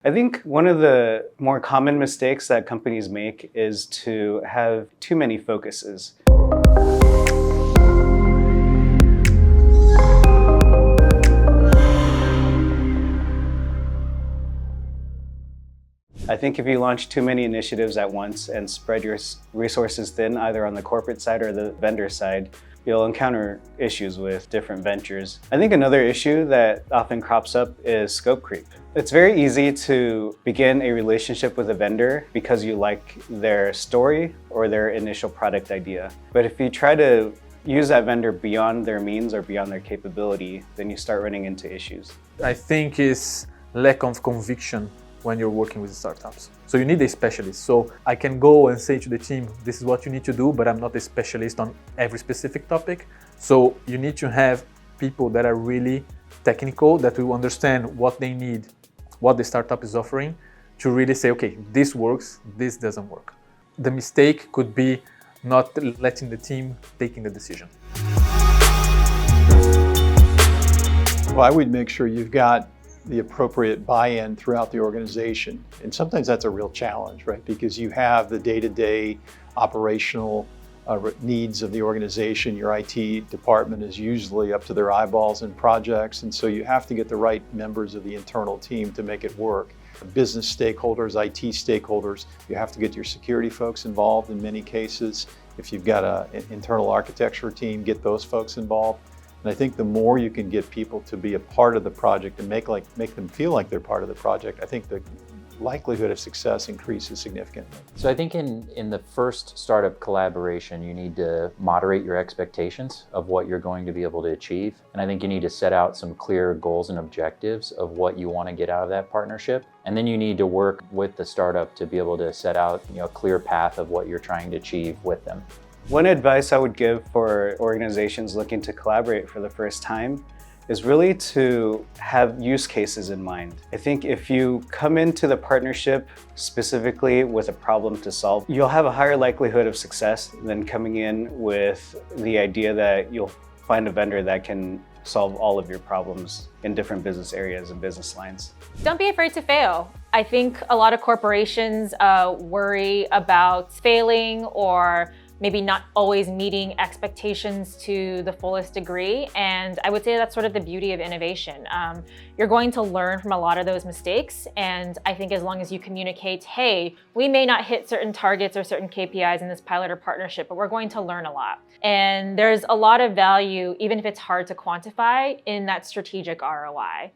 I think one of the more common mistakes that companies make is to have too many focuses. I think if you launch too many initiatives at once and spread your resources thin, either on the corporate side or the vendor side, you'll encounter issues with different ventures. I think another issue that often crops up is scope creep. It's very easy to begin a relationship with a vendor because you like their story or their initial product idea. But if you try to use that vendor beyond their means or beyond their capability, then you start running into issues. I think it's lack of conviction when you're working with startups. So you need a specialist. So I can go and say to the team, this is what you need to do, but I'm not a specialist on every specific topic. So you need to have people that are really technical, that will understand what they need, what the startup is offering, to really say, okay, this works, this doesn't work. The mistake could be not letting the team taking the decision. Well, I would make sure you've got the appropriate buy-in throughout the organization. And sometimes that's a real challenge, right? Because you have the day-to-day operational needs of the organization. Your IT department is usually up to their eyeballs in projects. And so you have to get the right members of the internal team to make it work. Business stakeholders, IT stakeholders, you have to get your security folks involved in many cases. If you've got an internal architecture team, get those folks involved. And I think the more you can get people to be a part of the project and make them feel like they're part of the project, I think the likelihood of success increases significantly. So I think in the first startup collaboration, you need to moderate your expectations of what you're going to be able to achieve. And I think you need to set out some clear goals and objectives of what you want to get out of that partnership. And then you need to work with the startup to be able to set out, a clear path of what you're trying to achieve with them. One advice I would give for organizations looking to collaborate for the first time is really to have use cases in mind. I think if you come into the partnership specifically with a problem to solve, you'll have a higher likelihood of success than coming in with the idea that you'll find a vendor that can solve all of your problems in different business areas and business lines. Don't be afraid to fail. I think a lot of corporations worry about failing or maybe not always meeting expectations to the fullest degree. And I would say that's sort of the beauty of innovation. You're going to learn from a lot of those mistakes. And I think as long as you communicate, hey, we may not hit certain targets or certain KPIs in this pilot or partnership, but we're going to learn a lot. And there's a lot of value, even if it's hard to quantify, in that strategic ROI.